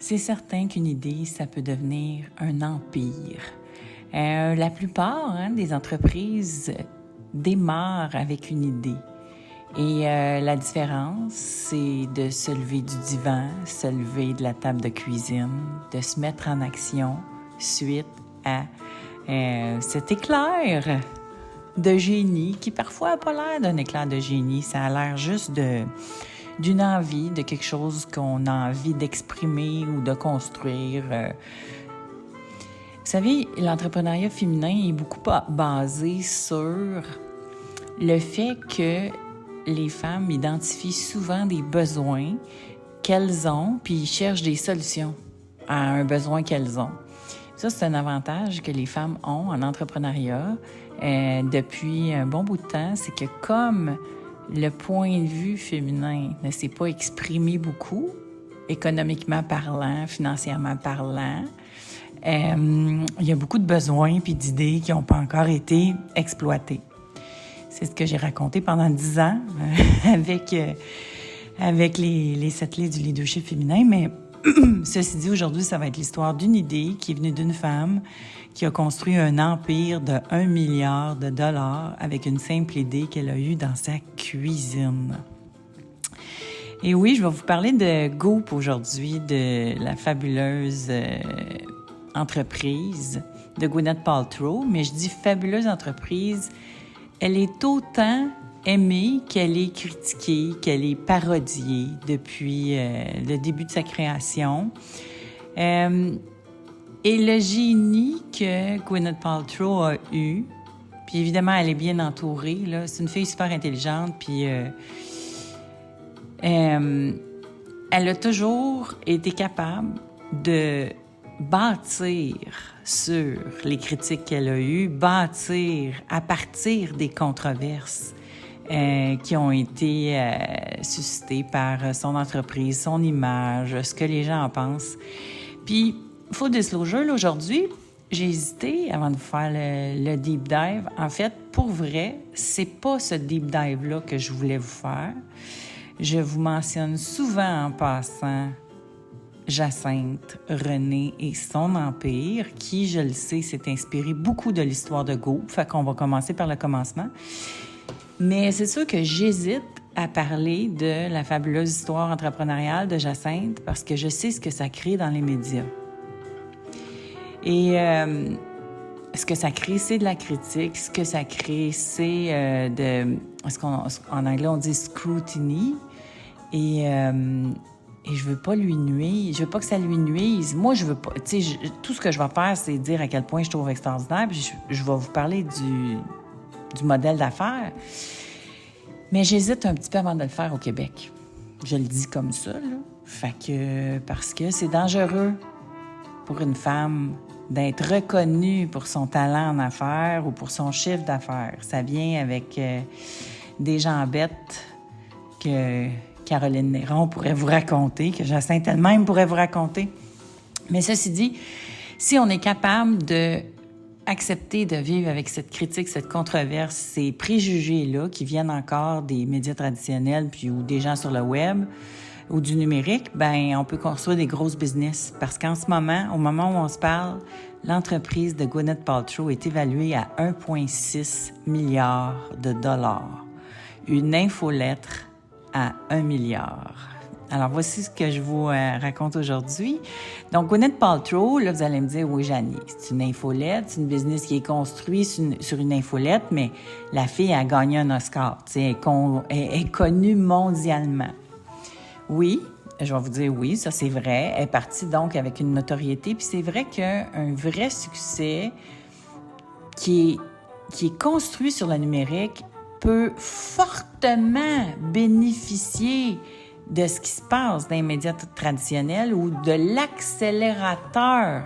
C'est certain qu'une idée, ça peut devenir un empire. La plupart des entreprises démarrent avec une idée. Et la différence, c'est de se lever du divan, se lever de la table de cuisine, de se mettre en action suite à cet éclair de génie qui parfois n'a pas l'air d'un éclair de génie. Ça a l'air juste d'une envie, de quelque chose qu'on a envie d'exprimer ou de construire. Vous savez, l'entrepreneuriat féminin est beaucoup basé sur le fait que les femmes identifient souvent des besoins qu'elles ont, puis ils cherchent des solutions à un besoin qu'elles ont. Ça, c'est un avantage que les femmes ont en entrepreneuriat depuis un bon bout de temps, c'est que comme le point de vue féminin ne s'est pas exprimé beaucoup, économiquement parlant, financièrement parlant, il y a beaucoup de besoins puis d'idées qui n'ont pas encore été exploitées. C'est ce que j'ai raconté pendant 10 ans avec les 7 clés du leadership féminin. Mais ceci dit, aujourd'hui, ça va être l'histoire d'une idée qui est venue d'une femme qui a construit un empire de 1 milliard de dollars avec une simple idée qu'elle a eue dans sa cuisine. Et oui, je vais vous parler de Goop aujourd'hui, de la fabuleuse entreprise de Gwyneth Paltrow. Mais je dis fabuleuse entreprise, elle est autant aimée qu'elle est critiquée, qu'elle est parodiée depuis le début de sa création. Et le génie que Gwyneth Paltrow a eu, puis évidemment, elle est bien entourée, là. C'est une fille super intelligente, puis elle a toujours été capable de bâtir sur les critiques qu'elle a eues, bâtir à partir des controverses qui ont été suscitées par son entreprise, son image, ce que les gens en pensent. Puis, full disclosure, là, aujourd'hui, j'ai hésité avant de vous faire le deep dive. En fait, pour vrai, c'est pas ce deep dive-là que je voulais vous faire. Je vous mentionne souvent en passant Jacinthe René et son empire, qui, je le sais, s'est inspiré beaucoup de l'histoire de Goop. Fait qu'on va commencer par le commencement. Mais c'est sûr que j'hésite à parler de la fabuleuse histoire entrepreneuriale de Jacinthe parce que je sais ce que ça crée dans les médias. Et ce que ça crée, c'est de la critique. Ce que ça crée, c'est en anglais, on dit scrutiny. Et je veux pas lui nuire. Je veux pas que ça lui nuise. Moi, je veux pas. Tu sais, tout ce que je vais faire, c'est dire à quel point je trouve extraordinaire. Puis je vais vous parler du modèle d'affaires. Mais j'hésite un petit peu avant de le faire au Québec. Je le dis comme ça, là. Fait que, parce que c'est dangereux pour une femme d'être reconnue pour son talent en affaires ou pour son chiffre d'affaires. Ça vient avec des gens bêtes que Caroline Néron pourrait vous raconter, que Jacinthe elle-même pourrait vous raconter. Mais ceci dit, si on est capable de accepter de vivre avec cette critique, cette controverse, ces préjugés-là qui viennent encore des médias traditionnels puis ou des gens sur le web ou du numérique, ben on peut construire des grosses business. Parce qu'en ce moment, au moment où on se parle, l'entreprise de Gwyneth Paltrow est évaluée à 1,6 milliard de dollars. Une infolettre à 1 milliard. Alors, voici ce que je vous raconte aujourd'hui. Donc, Gwyneth Paltrow, là, vous allez me dire, oui, Janie, c'est une infolette, c'est une business qui est construite sur une infolette, mais la fille a gagné un Oscar, tu sais, elle est connue mondialement. Oui, je vais vous dire oui, ça c'est vrai. Elle est partie donc avec une notoriété, puis c'est vrai qu'un vrai succès qui est construit sur le numérique peut fortement bénéficier de ce qui se passe dans les médias traditionnels ou de l'accélérateur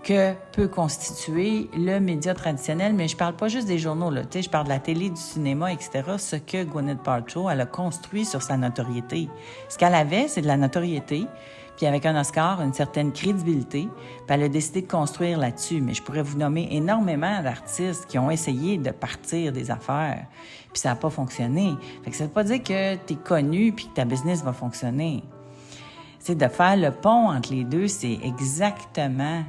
que peut constituer le média traditionnel. Mais je parle pas juste des journaux, là. Tu sais, je parle de la télé, du cinéma, etc. Ce que Gwyneth Paltrow, elle a construit sur sa notoriété. Ce qu'elle avait, c'est de la notoriété, puis avec un Oscar, une certaine crédibilité, puis elle a décidé de construire là-dessus. Mais je pourrais vous nommer énormément d'artistes qui ont essayé de partir des affaires, puis ça n'a pas fonctionné. Fait que ça veut pas dire que tu es connu puis que ta business va fonctionner. C'est de faire le pont entre les deux, c'est exactement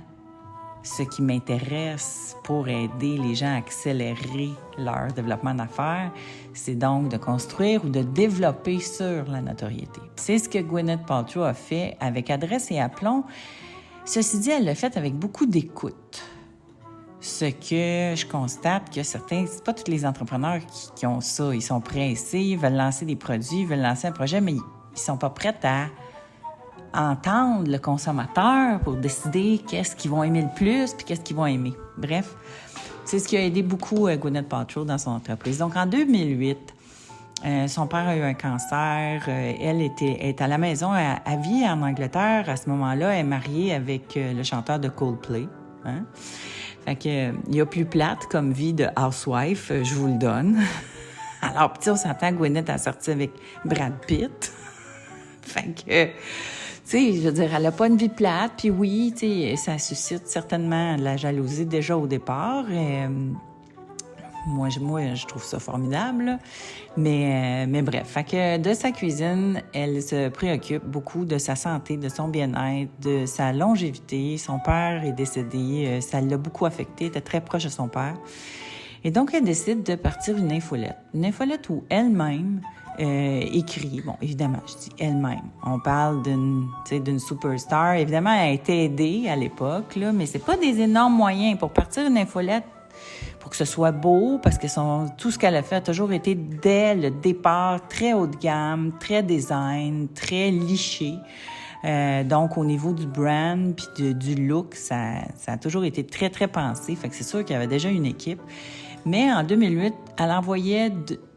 ce qui m'intéresse pour aider les gens à accélérer leur développement d'affaires. C'est donc de construire ou de développer sur la notoriété. C'est ce que Gwyneth Paltrow a fait avec Adresse et Aplomb. Ceci dit, elle l'a fait avec beaucoup d'écoute. Ce que je constate que certains, c'est pas tous les entrepreneurs qui ont ça. Ils sont pressés, ils veulent lancer des produits, ils veulent lancer un projet, mais ils sont pas prêts à entendre le consommateur pour décider qu'est-ce qu'ils vont aimer le plus puis qu'est-ce qu'ils vont aimer. Bref, c'est ce qui a aidé beaucoup Gwyneth Paltrow dans son entreprise. Donc, en 2008, son père a eu un cancer. Elle est à la maison. Elle vit en Angleterre. À ce moment-là, elle est mariée avec le chanteur de Coldplay. Hein? Fait que, il y a plus plate comme vie de housewife, je vous le donne. Alors, petit, on s'entend, Gwyneth a sorti avec Brad Pitt. Fait que, tu sais, je veux dire, elle a pas une vie plate. Puis oui, tu sais, ça suscite certainement de la jalousie déjà au départ. Moi, je trouve ça formidable. Là. Mais bref, fait que de sa cuisine, elle se préoccupe beaucoup de sa santé, de son bien-être, de sa longévité. Son père est décédé, ça l'a beaucoup affecté, elle était très proche de son père. Et donc, elle décide de partir une infolette. Une infolette où elle-même écrit. Bon, évidemment, je dis elle-même. On parle d'une superstar. Évidemment, elle a été aidée à l'époque, là, mais c'est pas des énormes moyens. Pour partir une infolette, pour que ce soit beau, parce que tout ce qu'elle a fait a toujours été, dès le départ, très haut de gamme, très design, très liché. Donc, au niveau du brand puis du look, ça a toujours été très, très pensé. Fait que c'est sûr qu'il y avait déjà une équipe. Mais en 2008, elle envoyait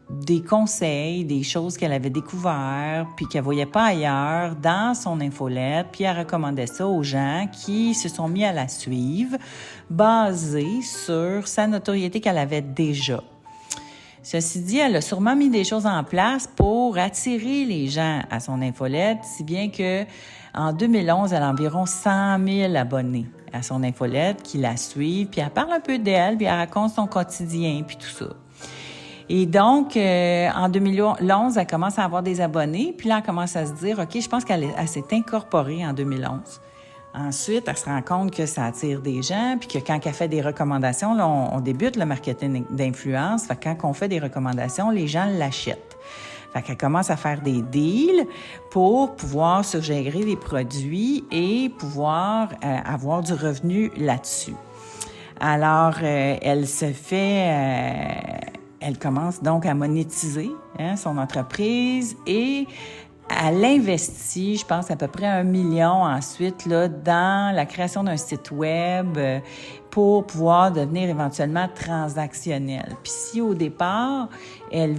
des conseils, des choses qu'elle avait découvertes puis qu'elle voyait pas ailleurs dans son infolette, puis elle recommandait ça aux gens qui se sont mis à la suivre, basée sur sa notoriété qu'elle avait déjà. Ceci dit, elle a sûrement mis des choses en place pour attirer les gens à son infolette, si bien que en 2011, elle a environ 100 000 abonnés à son infolette qui la suivent, puis elle parle un peu d'elle, puis elle raconte son quotidien, puis tout ça. Et donc, en 2011, elle commence à avoir des abonnés. Puis là, elle commence à se dire, OK, je pense qu'elle s'est incorporée en 2011. Ensuite, elle se rend compte que ça attire des gens, puis que quand elle fait des recommandations, là, on débute le marketing d'influence. Fait que quand on fait des recommandations, les gens l'achètent. Fait qu'elle commence à faire des deals pour pouvoir suggérer des produits et pouvoir avoir du revenu là-dessus. Alors, elle commence donc à monétiser son entreprise et elle investit, je pense, à peu près 1 million ensuite là, dans la création d'un site web pour pouvoir devenir éventuellement transactionnelle. Puis si au départ, elle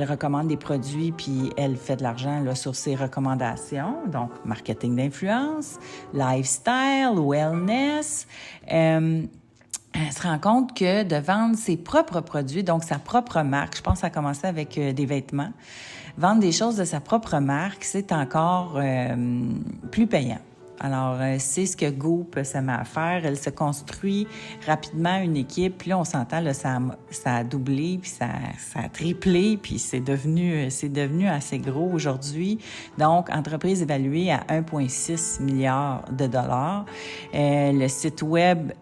recommande des produits puis elle fait de l'argent là, sur ses recommandations, donc marketing d'influence, lifestyle, wellness, elle se rend compte que de vendre ses propres produits, donc sa propre marque, je pense que ça a commencé avec des vêtements, vendre des choses de sa propre marque, c'est encore plus payant. Alors, c'est ce que Goop se met à faire. Elle se construit rapidement une équipe. Puis là, on s'entend, là, ça a doublé, puis ça a triplé, puis c'est devenu assez gros aujourd'hui. Donc, entreprise évaluée à 1,6 milliard de dollars. Le site web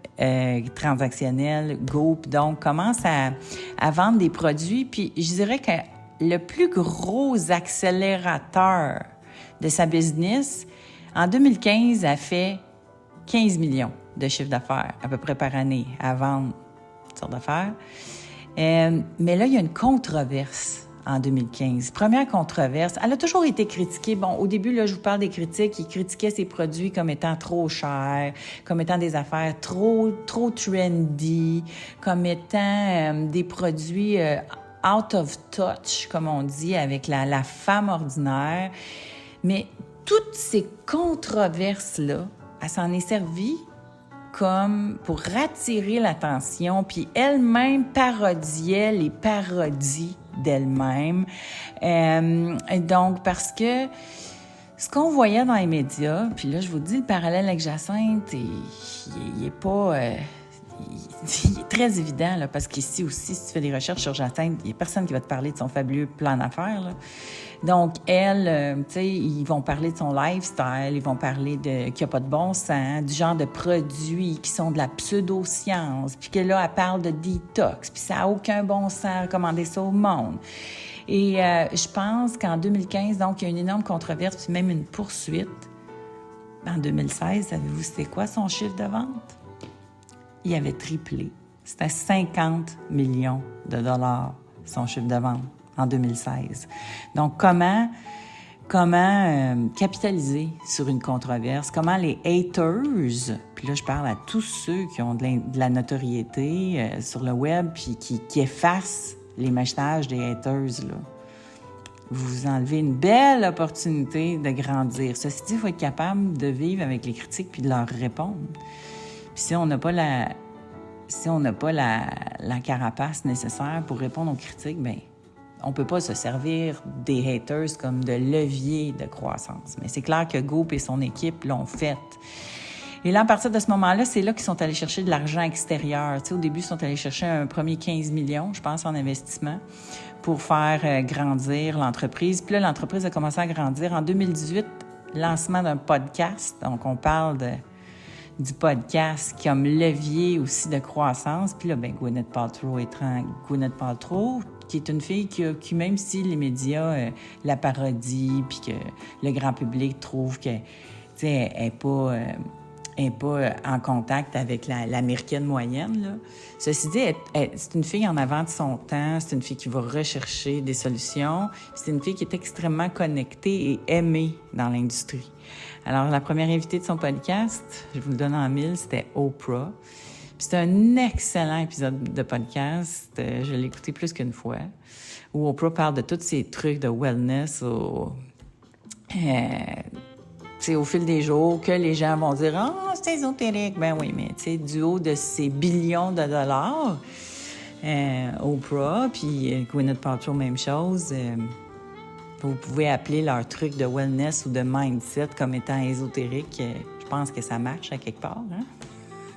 transactionnel Goop, donc, commence à vendre des produits. Puis, je dirais que le plus gros accélérateur de sa business, en 2015, elle fait 15 millions de chiffre d'affaires à peu près par année à vendre toutes sortes d'affaires. Mais là, il y a une controverse en 2015. Première controverse, elle a toujours été critiquée. Bon, au début, là, je vous parle des critiques. Ils critiquaient ses produits comme étant trop chers, comme étant des affaires trop trendy, comme étant des produits out of touch, comme on dit, avec la femme ordinaire. Mais toutes ces controverses-là, elle s'en est servie comme pour attirer l'attention, puis elle-même parodiait les parodies d'elle-même. Donc, parce que ce qu'on voyait dans les médias, puis là, je vous dis, le parallèle avec Jacinthe, il est pas... il est très évident, là, parce qu'ici aussi, si tu fais des recherches sur Jacinthe, il n'y a personne qui va te parler de son fabuleux plan d'affaires, là. Donc, elle, tu sais, ils vont parler de son lifestyle, ils vont parler de qu'il n'y a pas de bon sens, du genre de produits qui sont de la pseudo-science, puis que là, elle parle de détox, puis ça n'a aucun bon sens à recommander ça au monde. Et je pense qu'en 2015, donc, il y a une énorme controverse, puis même une poursuite. En 2016, savez-vous c'était quoi son chiffre de vente? Il avait triplé. C'était 50 millions de dollars, son chiffre de vente, en 2016. Donc, comment capitaliser sur une controverse? Comment les haters, puis là, je parle à tous ceux qui ont de la notoriété sur le web, puis qui effacent les messages des haters, là. Vous enlevez une belle opportunité de grandir. Ceci dit, il faut être capable de vivre avec les critiques puis de leur répondre. Puis si on n'a pas la carapace nécessaire pour répondre aux critiques, bien, on ne peut pas se servir des haters comme de levier de croissance. Mais c'est clair que Goop et son équipe l'ont fait. Et là, à partir de ce moment-là, c'est là qu'ils sont allés chercher de l'argent extérieur. Tu sais, au début, ils sont allés chercher un premier 15 millions, je pense, en investissement pour faire grandir l'entreprise. Puis là, l'entreprise a commencé à grandir. En 2018, lancement d'un podcast. Donc, on parle du podcast comme levier aussi de croissance. Puis là, Gwyneth Paltrow, qui est une fille qui même si les médias la parodient, puis que le grand public trouve que, tu sais, elle n'est pas en contact avec l'américaine moyenne, là. Ceci dit, c'est une fille en avant de son temps, c'est une fille qui va rechercher des solutions, c'est une fille qui est extrêmement connectée et aimée dans l'industrie. Alors, la première invitée de son podcast, je vous le donne en mille, c'était Oprah. Puis c'est un excellent épisode de podcast, je l'ai écouté plus qu'une fois, où Oprah parle de tous ces trucs de wellness au fil des jours, que les gens vont dire « Ah, oh, c'est ésotérique! » Ben oui, mais tu sais, du haut de ces billions de dollars, Oprah, puis Gwyneth Paltrow, même chose, vous pouvez appeler leur truc de wellness ou de mindset comme étant ésotérique. Je pense que ça marche à quelque part, hein?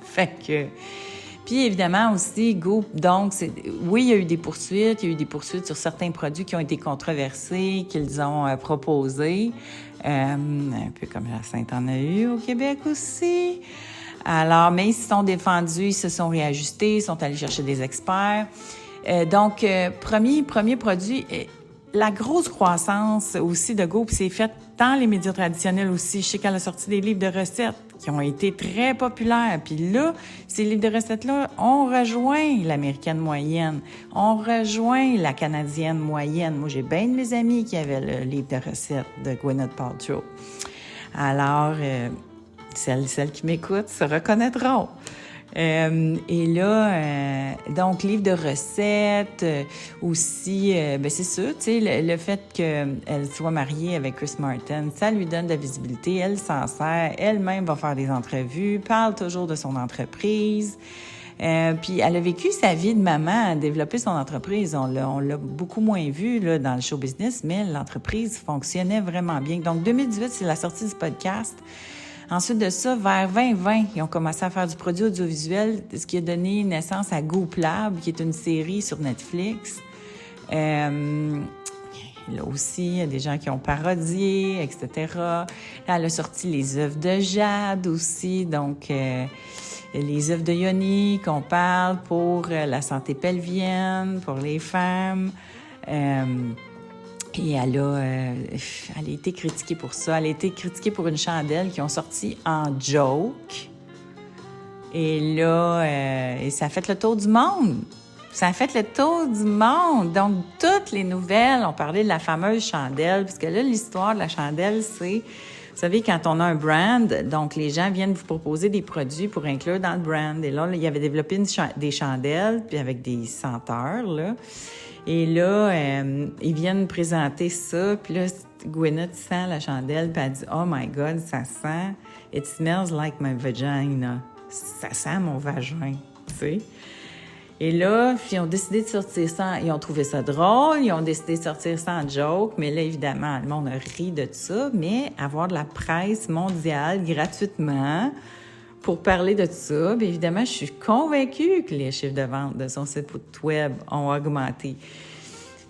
Fait que... Puis évidemment aussi, Goop, donc, oui, il y a eu des poursuites. Il y a eu des poursuites sur certains produits qui ont été controversés, qu'ils ont proposés. Un peu comme la Sainte en a eu au Québec aussi. Alors, mais ils se sont défendus, ils se sont réajustés, ils sont allés chercher des experts. Donc, premier produit... La grosse croissance aussi de Goop s'est faite dans les médias traditionnels aussi. Je sais qu'elle a sorti des livres de recettes qui ont été très populaires. Puis là, ces livres de recettes-là ont rejoint l'américaine moyenne, ont rejoint la canadienne moyenne. Moi, j'ai bien de mes amis qui avaient le livre de recettes de Gwyneth Paltrow. Alors, celles qui m'écoutent se reconnaîtront. Et là, donc, livre de recettes, aussi, c'est sûr, tu sais, le fait qu'elle soit mariée avec Chris Martin, ça lui donne de la visibilité, elle s'en sert, elle-même va faire des entrevues, parle toujours de son entreprise. Puis elle a vécu sa vie de maman, a développé son entreprise. On l'a beaucoup moins vu là, dans le show business, mais l'entreprise fonctionnait vraiment bien. Donc, 2018, c'est la sortie du podcast. Ensuite de ça, vers 2020, ils ont commencé à faire du produit audiovisuel, ce qui a donné naissance à Goop Lab, qui est une série sur Netflix. Là aussi, il y a des gens qui ont parodié, etc. Là, elle a sorti les œuvres de Jade aussi, donc les œuvres de Yoni qu'on parle pour la santé pelvienne, pour les femmes. Et elle a été critiquée pour ça. Elle a été critiquée pour une chandelle qu'ils ont sortie en joke. Et là, et ça a fait le tour du monde. Ça a fait le tour du monde. Donc, toutes les nouvelles ont parlé de la fameuse chandelle. Parce que là, l'histoire de la chandelle, c'est... Vous savez, quand on a un brand, donc les gens viennent vous proposer des produits pour inclure dans le brand. Et là, il y avait développé des chandelles, puis avec des senteurs, là. Et là, ils viennent présenter ça. Puis là, Gwyneth sent la chandelle, puis elle dit « Oh my God, ça sent... It smells like my vagina. » Ça sent mon vagin, tu sais. Et là, puis ils ont décidé de sortir ça. Ils ont trouvé ça drôle. Ils ont décidé de sortir ça en joke. Mais là, évidemment, le monde a ri de ça. Mais avoir de la presse mondiale gratuitement pour parler de ça, bien évidemment, je suis convaincue que les chiffres de vente de son site web ont augmenté.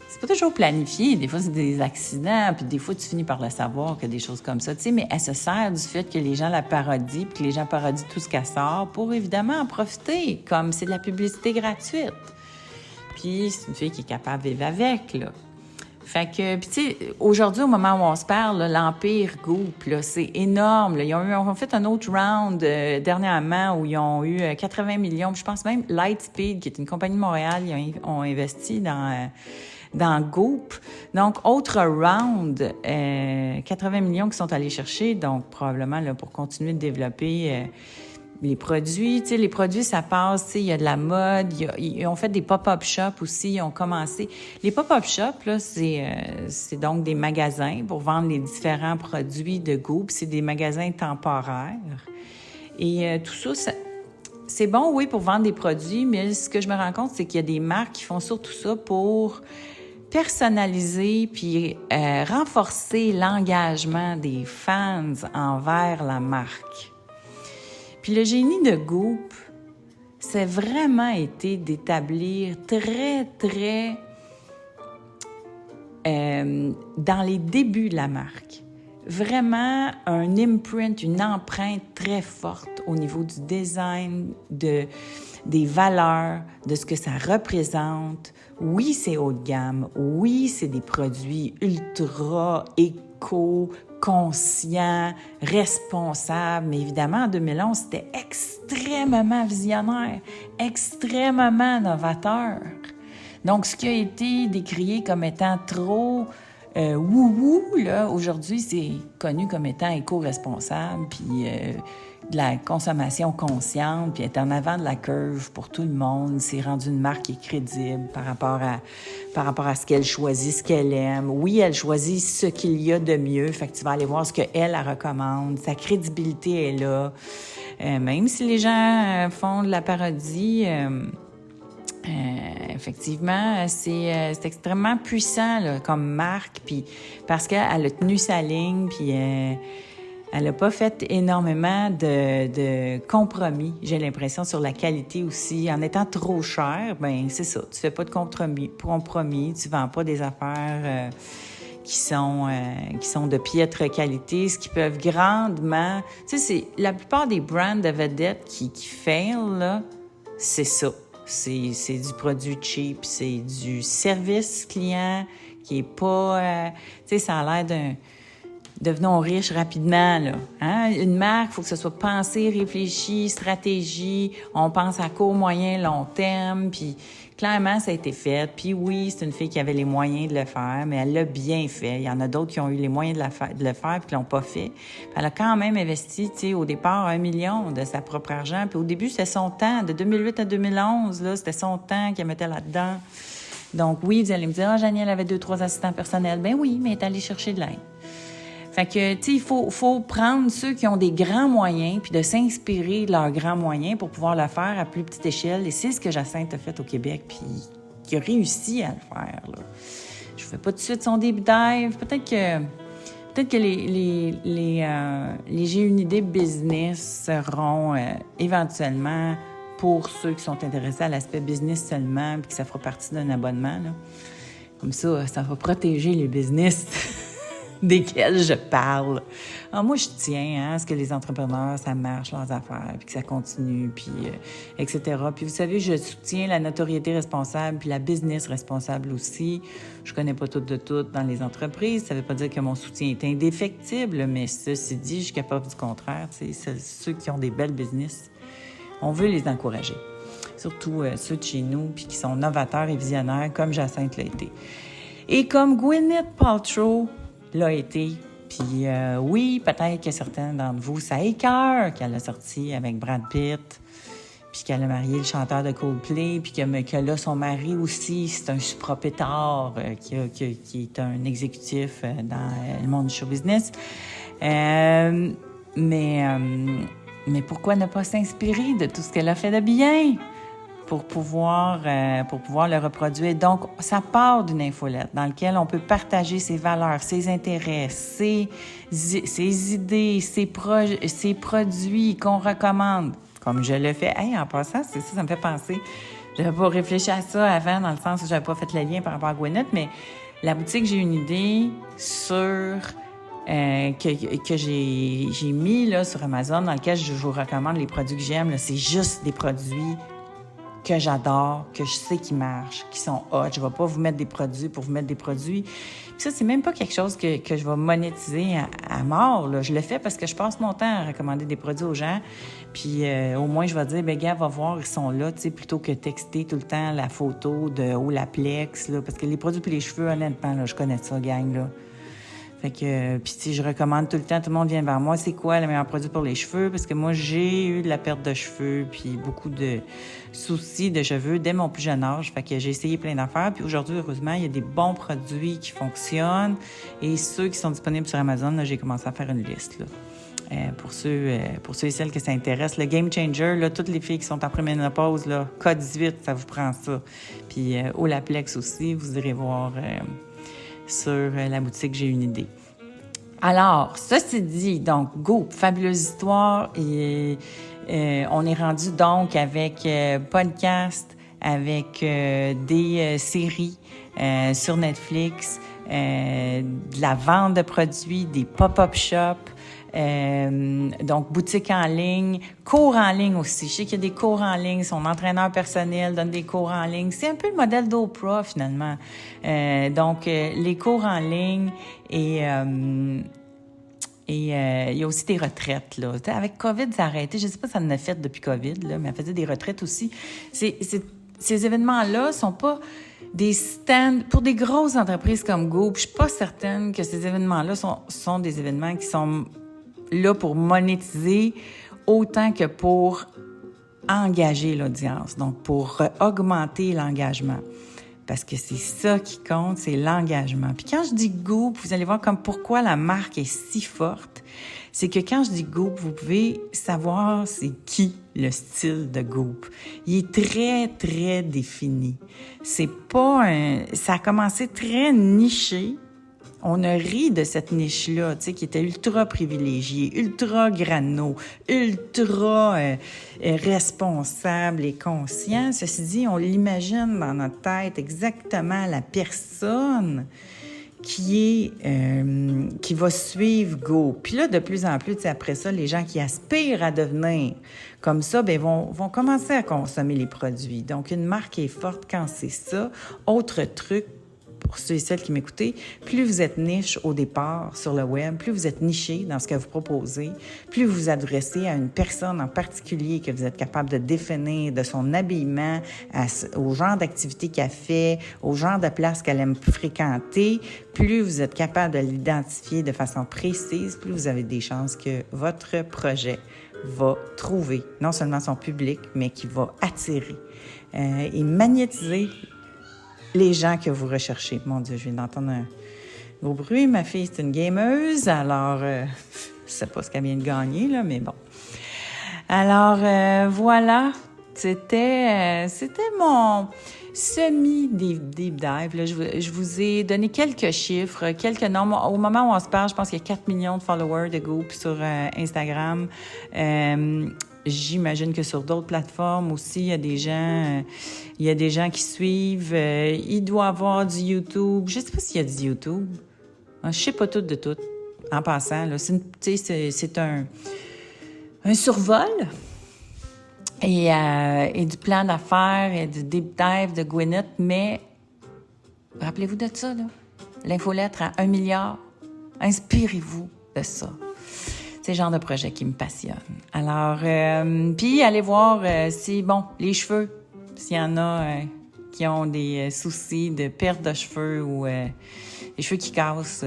c'est pas toujours planifié. Des fois, c'est des accidents, puis des fois, tu finis par le savoir que des choses comme ça, tu sais, mais elle se sert du fait que les gens la parodient, puis que les gens parodient tout ce qu'elle sort pour, évidemment, en profiter, comme c'est de la publicité gratuite. Puis c'est une fille qui est capable de vivre avec, là. Fait que, puis tu sais, aujourd'hui, au moment où on se parle, là, l'Empire Goop, là, c'est énorme. Là. Ils ont fait un autre round dernièrement où ils ont eu 80 millions. Puis je pense même Lightspeed, qui est une compagnie de Montréal, ils ont investi dans Goop. Donc, autre round, 80 millions qui sont allés chercher, donc probablement là, pour continuer de développer les produits. Tu sais, les produits, ça passe, tu sais, il y a de la mode, ils ont fait des pop-up shops aussi, ils ont commencé. Les pop-up shops, là, c'est donc des magasins pour vendre les différents produits de Goop. C'est des magasins temporaires. Et tout ça, c'est bon, oui, pour vendre des produits, mais ce que je me rends compte, c'est qu'il y a des marques qui font surtout ça pour personnaliser puis renforcer l'engagement des fans envers la marque. Puis le génie de Goop, c'est vraiment été d'établir très, très dans les débuts de la marque, vraiment un imprint, une empreinte très forte au niveau du design, des valeurs, de ce que ça représente. Oui, c'est haut de gamme. Oui, c'est des produits ultra conscient, responsable. Mais évidemment, en 2011, c'était extrêmement visionnaire, extrêmement novateur. Donc, ce qui a été décrié comme étant trop wouhou, là, aujourd'hui, c'est connu comme étant éco-responsable, puis de la consommation consciente, puis être en avant de la curve pour tout le monde. C'est rendu une marque qui est crédible par rapport à ce qu'elle choisit, ce qu'elle aime. Oui, elle choisit ce qu'il y a de mieux, fait que tu vas aller voir ce qu'elle, elle recommande. Sa crédibilité est là. Même si les gens font de la parodie, effectivement, c'est extrêmement puissant là, comme marque, puis parce qu'elle a tenu sa ligne, puis elle n'a pas fait énormément de compromis, j'ai l'impression, sur la qualité aussi. En étant trop cher, ben c'est ça, tu fais pas de compromis, tu vends pas des affaires qui sont de piètre qualité, ce qui peuvent grandement... Tu sais, c'est la plupart des brands de vedettes qui fail, là, c'est ça. C'est du produit cheap, c'est du service client qui est pas... tu sais, ça a l'air devenons riches rapidement, là. Hein? Une marque, il faut que ce soit pensé, réfléchi, stratégie. On pense à court, moyen, long terme. Puis clairement, ça a été fait. Puis oui, c'est une fille qui avait les moyens de le faire, mais elle l'a bien fait. Il y en a d'autres qui ont eu les moyens de le faire puis qui l'ont pas fait. Puis elle a quand même investi, tu sais, au départ, 1 million de sa propre argent. Puis au début, c'était son temps. De 2008 à 2011, là, c'était son temps qu'elle mettait là-dedans. Donc oui, vous allez me dire, Janie, elle avait 2-3 assistants personnels. Ben oui, mais elle est allée chercher de l'aide. Fait que, tu sais, il faut prendre ceux qui ont des grands moyens puis de s'inspirer de leurs grands moyens pour pouvoir le faire à plus petite échelle. Et c'est ce que Jacinthe a fait au Québec puis qui a réussi à le faire, là. Je ne fais pas tout de suite son deep dive. Peut-être que les J'ai une idée business seront éventuellement pour ceux qui sont intéressés à l'aspect business seulement puis que ça fera partie d'un abonnement, là. Comme ça va protéger les business desquels je parle. Alors moi, je tiens à ce que les entrepreneurs, ça marche, leurs affaires, puis que ça continue, puis etc. Puis vous savez, je soutiens la notoriété responsable, puis la business responsable aussi. Je connais pas tout de tout dans les entreprises. Ça veut pas dire que mon soutien est indéfectible, mais ceci dit, je suis capable du contraire. Tu sais, ceux qui ont des belles business, on veut les encourager. Surtout ceux de chez nous, puis qui sont novateurs et visionnaires, comme Jacinthe l'a été. Et comme Gwyneth Paltrow l'a été. Puis oui, peut-être que certains d'entre vous, ça écœure qu'elle a sorti avec Brad Pitt, puis qu'elle a marié le chanteur de Coldplay, puis que là, son mari aussi, c'est un supropétard qui est un exécutif dans le monde du show business. Mais pourquoi ne pas s'inspirer de tout ce qu'elle a fait de bien pour pouvoir le reproduire? Donc, ça part d'une infolette dans laquelle on peut partager ses valeurs, ses intérêts, ses idées, ses produits qu'on recommande, comme je le fais. Hey, en passant, c'est ça me fait penser. j'avais pas réfléchi à ça avant, dans le sens où j'avais pas fait le lien par rapport à Gwyneth, mais la boutique, j'ai une idée sur... que j'ai mis là, sur Amazon, dans lequel je vous recommande les produits que j'aime. Là, c'est juste des produits que j'adore, que je sais qui marchent, qui sont hot. Je ne vais pas vous mettre des produits pour vous mettre des produits. Puis ça, c'est même pas quelque chose que je vais monétiser à mort. Là. Je le fais parce que je passe mon temps à recommander des produits aux gens. Puis au moins, je vais dire, ben gars, va voir, ils sont là, tu sais, plutôt que texter tout le temps la photo de Olaplex, là, parce que les produits pour les cheveux, honnêtement, là, je connais ça, gang, là. Fait que, puis tu sais, je recommande tout le temps, tout le monde vient vers moi, c'est quoi le meilleur produit pour les cheveux? Parce que moi, j'ai eu de la perte de cheveux, puis beaucoup de soucis de cheveux dès mon plus jeune âge. Fait que j'ai essayé plein d'affaires, puis aujourd'hui, heureusement, il y a des bons produits qui fonctionnent. Et ceux qui sont disponibles sur Amazon, là, j'ai commencé à faire une liste, là. Pour ceux et celles que ça intéresse. Le Game Changer, là, toutes les filles qui sont en préménopause, là, K18, ça vous prend ça. Puis Olaplex aussi, vous irez voir... sur la boutique, j'ai une idée. Alors, ceci dit, donc, Goop, fabuleuse histoire. Et on est rendu donc avec podcast, avec des séries sur Netflix, de la vente de produits, des pop-up shops. Donc, boutique en ligne, cours en ligne aussi. Je sais qu'il y a des cours en ligne. Son entraîneur personnel donne des cours en ligne. C'est un peu le modèle d'Oprah, finalement. Donc, les cours en ligne et il y a aussi des retraites, là. Avec COVID, ça a arrêté. Je sais pas si ça en a fait depuis COVID, là, mais elle faisait des retraites aussi. Ces événements-là sont pas des stands pour des grosses entreprises comme Goop. Je suis pas certaine que ces événements-là sont des événements qui sont là pour monétiser autant que pour engager l'audience, donc pour augmenter l'engagement. Parce que c'est ça qui compte, c'est l'engagement. Puis quand je dis Goop, vous allez voir comme pourquoi la marque est si forte. C'est que quand je dis Goop, vous pouvez savoir c'est qui le style de Goop. Il est très, très défini. C'est pas ça a commencé très niché. On a ri de cette niche-là, tu sais, qui était ultra privilégiée, ultra grano, ultra responsable et conscient. Ceci dit, on l'imagine dans notre tête exactement la personne qui va suivre Go. Puis là, de plus en plus, tu sais, après ça, les gens qui aspirent à devenir comme ça, ben vont commencer à consommer les produits. Donc, une marque est forte quand c'est ça. Autre truc, pour ceux et celles qui m'écoutez, plus vous êtes niche au départ sur le web, plus vous êtes niché dans ce que vous proposez, plus vous vous adressez à une personne en particulier que vous êtes capable de définir, de son habillement, au genre d'activité qu'elle fait, au genre de place qu'elle aime fréquenter, plus vous êtes capable de l'identifier de façon précise, plus vous avez des chances que votre projet va trouver non seulement son public, mais qui va attirer et magnétiser les gens que vous recherchez. Mon Dieu, je viens d'entendre un gros bruit. Ma fille, c'est une gameuse, alors je sais pas ce qu'elle vient de gagner, là, mais bon. Alors, voilà, c'était mon semi-deep dive. Là. Je vous ai donné quelques chiffres, quelques nombres. Au moment où on se parle, je pense qu'il y a 4 millions de followers de Goop sur Instagram. J'imagine que sur d'autres plateformes aussi, il y a des gens qui suivent. Il doit y avoir du YouTube. Je ne sais pas s'il y a du YouTube. Je ne sais pas tout de tout, en passant. Là. C'est un survol et du plan d'affaires et du deep dive de Gwyneth. Mais rappelez-vous de ça, là. L'infolettre à 1 milliard. Inspirez-vous de ça. C'est le genre de projet qui me passionne. Alors, puis allez voir si, les cheveux, s'il y en a qui ont des soucis de perte de cheveux ou des cheveux qui cassent,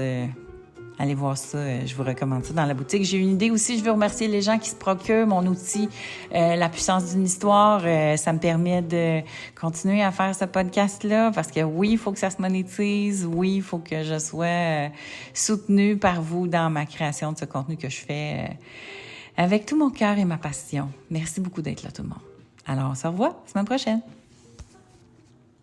allez voir ça. Je vous recommande ça dans la boutique. J'ai une idée aussi. Je veux remercier les gens qui se procurent mon outil, La puissance d'une histoire. Ça me permet de continuer à faire ce podcast-là parce que oui, il faut que ça se monétise. Oui, il faut que je sois soutenue par vous dans ma création de ce contenu que je fais avec tout mon cœur et ma passion. Merci beaucoup d'être là, tout le monde. Alors, on se revoit la semaine prochaine.